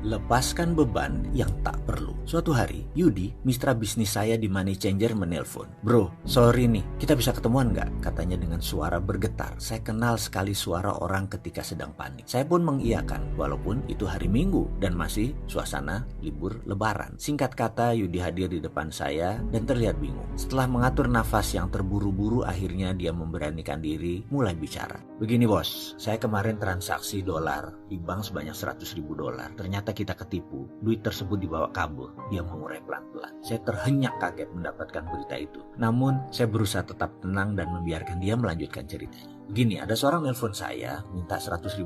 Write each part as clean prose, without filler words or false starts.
Lepaskan beban yang tak perlu. Suatu hari, Yudi, mitra bisnis saya di Money Changer menelpon. Bro, sorry nih, kita bisa ketemuan nggak? Katanya dengan suara bergetar. Saya kenal sekali suara orang ketika sedang panik. Saya pun mengiyakan, walaupun itu hari Minggu dan masih suasana libur lebaran. Singkat kata, Yudi hadir di depan saya dan terlihat bingung. Setelah mengatur nafas yang terburu-buru, akhirnya dia memberanikan diri mulai bicara. Begini bos, saya kemarin transaksi dolar di bank sebanyak $100.000. Ternyata kita ketipu, duit tersebut dibawa kabur. Dia mengurai pelan-pelan. Saya terhenyak kaget mendapatkan berita itu. Namun, saya berusaha tetap tenang dan membiarkan dia melanjutkan ceritanya. Gini, ada seorang nelpon saya minta $100.000.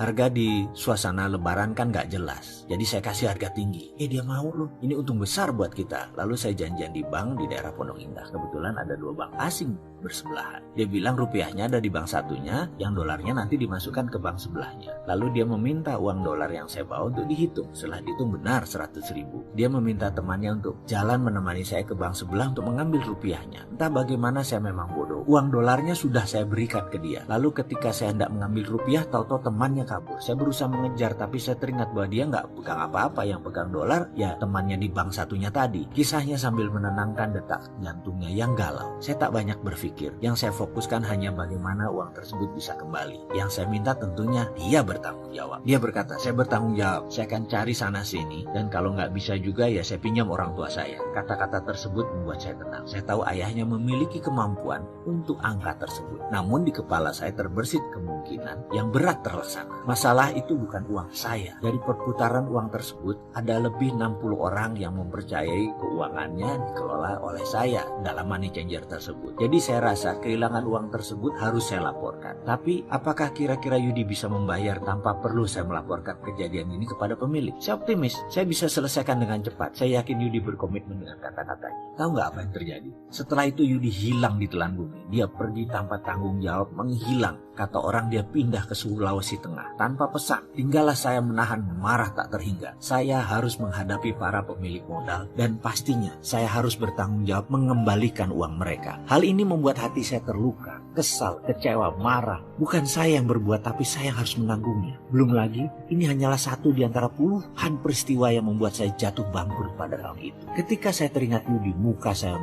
Harga di suasana lebaran kan gak jelas. Jadi saya kasih harga tinggi. Dia mau loh. Ini untung besar buat kita. Lalu saya janjian di bank di daerah Pondok Indah. Kebetulan ada 2 bank asing bersebelahan. Dia bilang rupiahnya ada di bank satunya, yang dolarnya nanti dimasukkan ke bank sebelahnya. Lalu dia meminta uang dolar yang saya bawa untuk dihitung. Setelah dihitung benar 100.000. Dia meminta temannya untuk jalan menemani saya ke bank sebelah untuk mengambil rupiahnya. Entah bagaimana saya memang bodoh. Uang dolarnya sudah saya berikan ke dia. Lalu ketika saya hendak mengambil rupiah, tahu-tahu temannya kabur. Saya berusaha mengejar, tapi saya teringat bahwa dia nggak pegang apa-apa. Yang pegang dolar ya temannya di bank satunya tadi. Kisahnya sambil menenangkan detak jantungnya yang galau. Saya tak banyak berpikir. Yang saya fokuskan hanya bagaimana uang tersebut bisa kembali. Yang saya minta tentunya dia bertanggung jawab. Dia berkata, saya bertanggung jawab. Saya akan cari sana sini, dan kalau nggak bisa juga ya saya pinjam orang tua saya. Kata-kata tersebut membuat saya tenang. Saya tahu ayahnya memiliki kemampuan untuk angka tersebut. Namun di kepala saya terbersit kemungkinan yang berat terlaksana. Masalah itu bukan uang saya. Dari perputaran uang tersebut, ada lebih 60 orang yang mempercayai keuangannya dikelola oleh saya dalam Money Changer tersebut. Jadi saya rasa kehilangan uang tersebut harus saya laporkan. Tapi apakah kira-kira Yudi bisa membayar tanpa perlu saya melaporkan kejadian ini kepada pemilik? Saya optimis, saya bisa selesaikan dengan cepat. Saya yakin Yudi berkomitmen dengan kata-katanya. Tahu nggak apa yang terjadi? Setelah itu Yudi hilang di telan bumi. Dia pergi tanpa tanggung jawab, menghilang. Kata orang dia pindah ke Sulawesi Tengah tanpa pesan. Tinggallah saya menahan marah tak terhingga. Saya harus menghadapi para pemilik modal dan pastinya saya harus bertanggung jawab mengembalikan uang mereka. Hal ini membuat hati saya terluka, kesal, kecewa, marah. Bukan saya yang berbuat, tapi saya harus menanggungnya. Belum lagi, ini hanyalah satu di antara puluhan peristiwa yang membuat saya jatuh bangkrut pada tahun itu. Ketika saya teringat Yudi, muka saya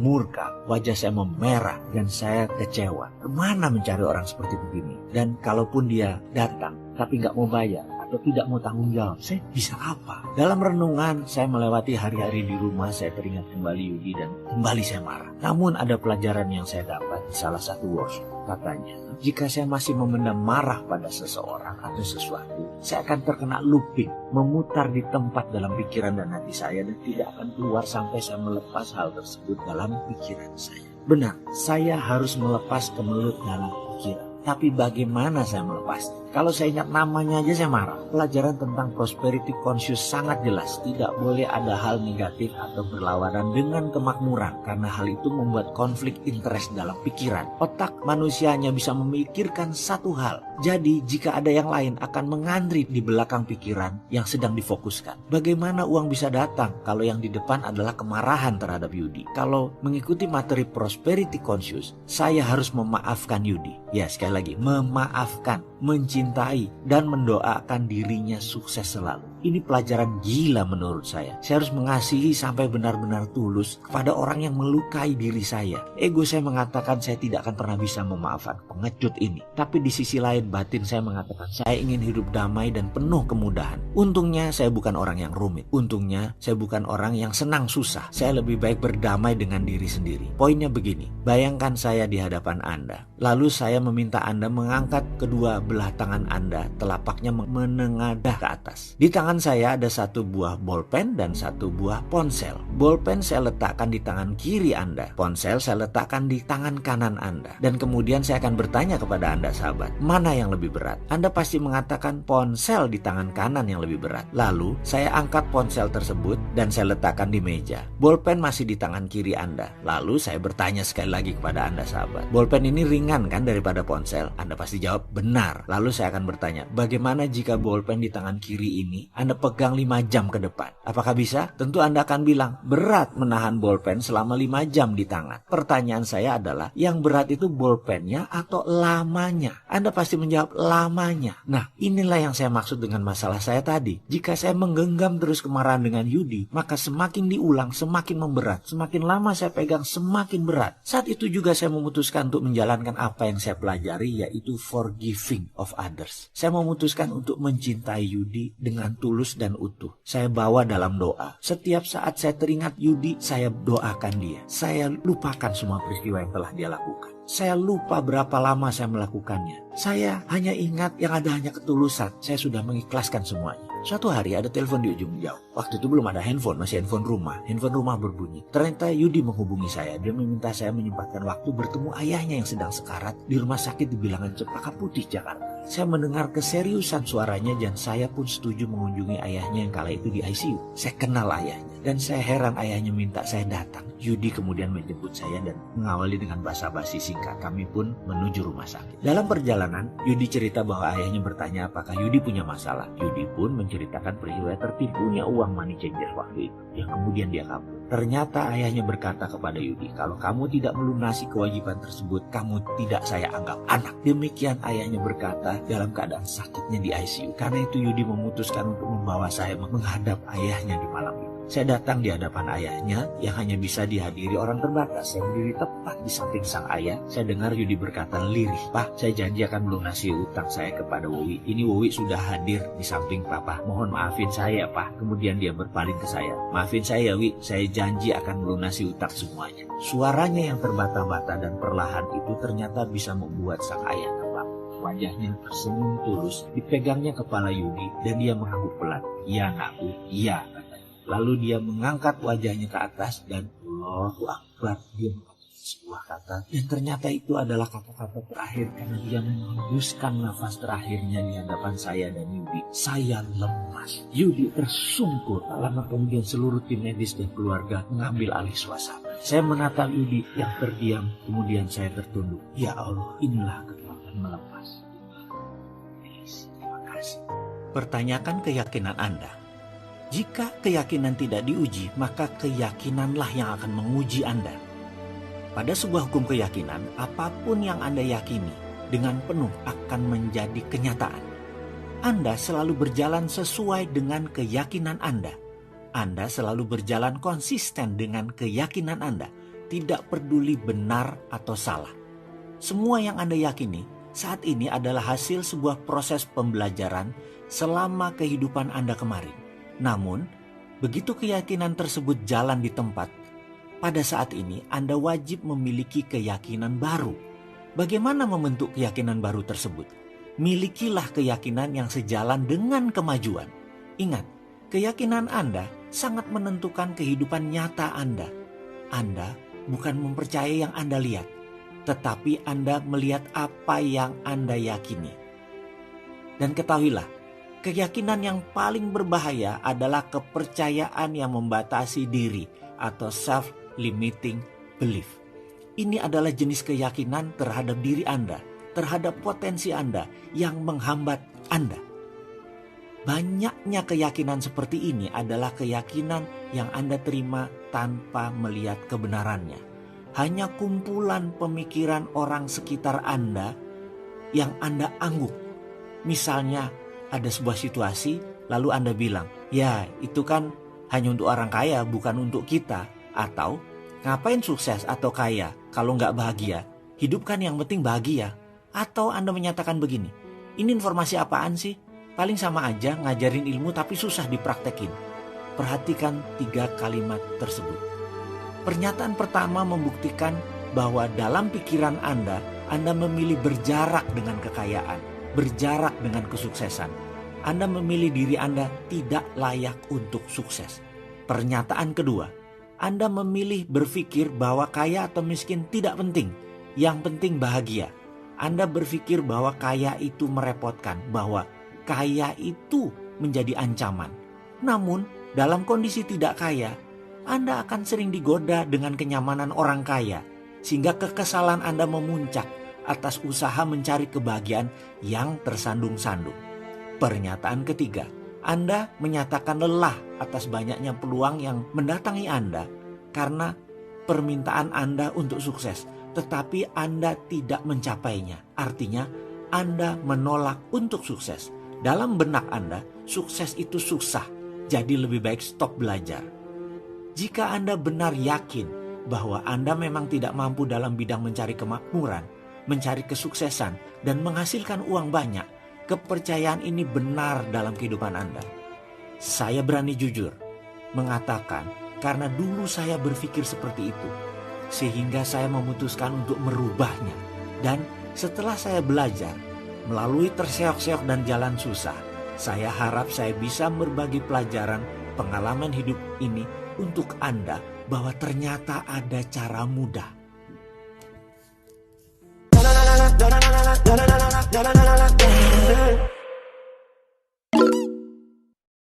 murka, wajah saya memerah, dan saya kecewa. Kemana mencari orang seperti begini? Dan kalaupun dia datang tapi nggak mau bayar atau tidak mau tanggung jawab, saya bisa apa? Dalam renungan saya melewati hari-hari di rumah, saya teringat kembali Yudi dan kembali saya marah. Namun ada pelajaran yang saya dapat di salah satu workshop. Katanya, jika saya masih memendam marah pada seseorang atau sesuatu, saya akan terkena looping, memutar di tempat dalam pikiran dan hati saya dan tidak akan keluar sampai saya melepas hal tersebut dalam pikiran saya. Benar, saya harus melepas kemelut dalam pikiran. Tapi bagaimana saya melepasnya? Kalau saya ingat namanya aja saya marah. Pelajaran tentang prosperity conscious sangat jelas. Tidak boleh ada hal negatif atau berlawanan dengan kemakmuran. Karena hal itu membuat konflik interest dalam pikiran. Otak manusia hanya bisa memikirkan satu hal. Jadi jika ada yang lain akan mengantri di belakang pikiran yang sedang difokuskan. Bagaimana uang bisa datang kalau yang di depan adalah kemarahan terhadap Yudi? Kalau mengikuti materi prosperity conscious, saya harus memaafkan Yudi. Ya, sekali lagi, memaafkan, mencintai, dan mendoakan dirinya sukses selalu. Ini pelajaran gila menurut saya. Saya harus mengasihi sampai benar-benar tulus kepada orang yang melukai diri saya. Ego saya mengatakan saya tidak akan pernah bisa memaafkan pengecut ini. Tapi di sisi lain batin saya mengatakan saya ingin hidup damai dan penuh kemudahan. Untungnya saya bukan orang yang rumit. Untungnya saya bukan orang yang senang susah. Saya lebih baik berdamai dengan diri sendiri. Poinnya begini, bayangkan saya di hadapan Anda. Lalu saya meminta Anda mengangkat kedua belah tangan Anda, telapaknya menengadah ke atas. Di tangan saya ada satu buah bolpen dan satu buah ponsel. Bolpen saya letakkan di tangan kiri Anda. Ponsel saya letakkan di tangan kanan Anda. Dan kemudian saya akan bertanya kepada Anda sahabat, mana yang lebih berat? Anda pasti mengatakan ponsel di tangan kanan yang lebih berat. Lalu saya angkat ponsel tersebut dan saya letakkan di meja. Bolpen masih di tangan kiri Anda. Lalu saya bertanya sekali lagi kepada Anda sahabat, bolpen ini ringan kan daripada ponsel? Anda pasti jawab benar. Lalu saya akan bertanya, bagaimana jika bolpen di tangan kiri ini Anda pegang 5 jam ke depan. Apakah bisa? Tentu Anda akan bilang, berat menahan bolpen selama 5 jam di tangan. Pertanyaan saya adalah, yang berat itu bolpennya atau lamanya? Anda pasti menjawab lamanya. Nah, inilah yang saya maksud dengan masalah saya tadi. Jika saya menggenggam terus kemarahan dengan Yudi, maka semakin diulang, semakin memberat. Semakin lama saya pegang, semakin berat. Saat itu juga saya memutuskan untuk menjalankan apa yang saya pelajari, yaitu forgiving of others. Saya memutuskan untuk mencintai Yudi dengan tulus dan utuh. Saya bawa dalam doa. Setiap saat saya teringat Yudi, saya doakan dia. Saya lupakan semua peristiwa yang telah dia lakukan. Saya lupa berapa lama saya melakukannya. Saya hanya ingat yang ada hanya ketulusan. Saya sudah mengikhlaskan semuanya. Suatu hari ada telepon di ujung jauh. Waktu itu belum ada handphone, masih handphone rumah. Handphone rumah berbunyi. Ternyata Yudi menghubungi saya. Dia meminta saya menyempatkan waktu bertemu ayahnya yang sedang sekarat di rumah sakit di Bilangan Cempaka Putih, Jakarta. Saya mendengar keseriusan suaranya dan saya pun setuju mengunjungi ayahnya yang kala itu di ICU. Saya kenal ayahnya dan saya heran ayahnya minta saya datang. Yudi kemudian menjemput saya dan mengawali dengan basa-basi singkat. Kami pun menuju rumah sakit. Dalam perjalanan, Yudi cerita bahwa ayahnya bertanya apakah Yudi punya masalah. Yudi pun menceritakan peristiwa tertipunya uang money changer waktu itu, yang kemudian dia kabur. Ternyata ayahnya berkata kepada Yudi, kalau kamu tidak melunasi kewajiban tersebut, kamu tidak saya anggap anak. Demikian ayahnya berkata dalam keadaan sakitnya di ICU. Karena itu Yudi memutuskan untuk membawa saya menghadap ayahnya di malam itu. Saya datang di hadapan ayahnya yang hanya bisa dihadiri orang terbatas. Saya berdiri tepat di samping sang ayah. Saya dengar Yudi berkata lirih, "Pak, saya janji akan melunasi utang saya kepada Wowi. Ini Wowi sudah hadir di samping Papa. Mohon maafin saya, Pak." Kemudian dia berpaling ke saya. "Maafin saya, Wi. Saya janji akan melunasi utang semuanya." Suaranya yang terbata-bata dan perlahan itu ternyata bisa membuat sang ayah terbangun. Wajahnya tersenyum tulus, dipegangnya kepala Yudi dan dia mengangguk pelan. "Iya, Nakku, iya," katanya. Lalu dia mengangkat wajahnya ke atas dan Allahu Akbar, dia mengatakan sebuah kata. Dan ternyata itu adalah kata-kata terakhir karena dia menghembuskan nafas terakhirnya di hadapan saya dan Yudi. "Saya lemas." Yudi tersungkur. Tak lama kemudian seluruh tim medis dan keluarga mengambil alih suasana. Saya menatap Yudi yang terdiam, kemudian saya tertunduk. Ya Allah, inilah kekuatan melepas. Terima kasih. Pertanyakan keyakinan Anda. Jika keyakinan tidak diuji, maka keyakinanlah yang akan menguji Anda. Pada sebuah hukum keyakinan, apapun yang Anda yakini dengan penuh akan menjadi kenyataan. Anda selalu berjalan sesuai dengan keyakinan Anda. Anda selalu berjalan konsisten dengan keyakinan Anda, tidak peduli benar atau salah. Semua yang Anda yakini saat ini adalah hasil sebuah proses pembelajaran selama kehidupan Anda kemarin. Namun, begitu keyakinan tersebut jalan di tempat, pada saat ini Anda wajib memiliki keyakinan baru. Bagaimana membentuk keyakinan baru tersebut? Milikilah keyakinan yang sejalan dengan kemajuan. Ingat, keyakinan Anda sangat menentukan kehidupan nyata Anda. Anda bukan mempercayai yang Anda lihat, tetapi Anda melihat apa yang Anda yakini. Dan ketahuilah, keyakinan yang paling berbahaya adalah kepercayaan yang membatasi diri atau self-limiting belief. Ini adalah jenis keyakinan terhadap diri Anda, terhadap potensi Anda yang menghambat Anda. Banyaknya keyakinan seperti ini adalah keyakinan yang Anda terima tanpa melihat kebenarannya. Hanya kumpulan pemikiran orang sekitar Anda yang Anda angguk. Misalnya, ada sebuah situasi, lalu Anda bilang, "Ya, itu kan hanya untuk orang kaya, bukan untuk kita." Atau, "Ngapain sukses atau kaya kalau nggak bahagia? Hidup kan yang penting bahagia." Atau Anda menyatakan begini, "Ini informasi apaan sih? Paling sama aja ngajarin ilmu tapi susah dipraktekin." Perhatikan 3 kalimat tersebut. Pernyataan pertama membuktikan bahwa dalam pikiran Anda memilih berjarak dengan kekayaan, berjarak dengan kesuksesan. Anda memilih diri Anda tidak layak untuk sukses. Pernyataan kedua, Anda memilih berpikir bahwa kaya atau miskin tidak penting. Yang penting bahagia. Anda berpikir bahwa kaya itu merepotkan, bahwa kaya itu menjadi ancaman. Namun, dalam kondisi tidak kaya, Anda akan sering digoda dengan kenyamanan orang kaya, sehingga kekesalan Anda memuncak atas usaha mencari kebahagiaan yang tersandung-sandung. Pernyataan ketiga, Anda menyatakan lelah atas banyaknya peluang yang mendatangi Anda karena permintaan Anda untuk sukses, tetapi Anda tidak mencapainya. Artinya, Anda menolak untuk sukses. Dalam benak Anda, sukses itu susah, jadi lebih baik stop belajar. Jika Anda benar yakin bahwa Anda memang tidak mampu dalam bidang mencari kemakmuran, mencari kesuksesan, dan menghasilkan uang banyak, kepercayaan ini benar dalam kehidupan Anda. Saya berani jujur mengatakan karena dulu saya berpikir seperti itu, sehingga saya memutuskan untuk merubahnya. Dan setelah saya belajar melalui terseok-seok dan jalan susah, saya harap saya bisa berbagi pelajaran pengalaman hidup ini untuk Anda bahwa ternyata ada cara mudah.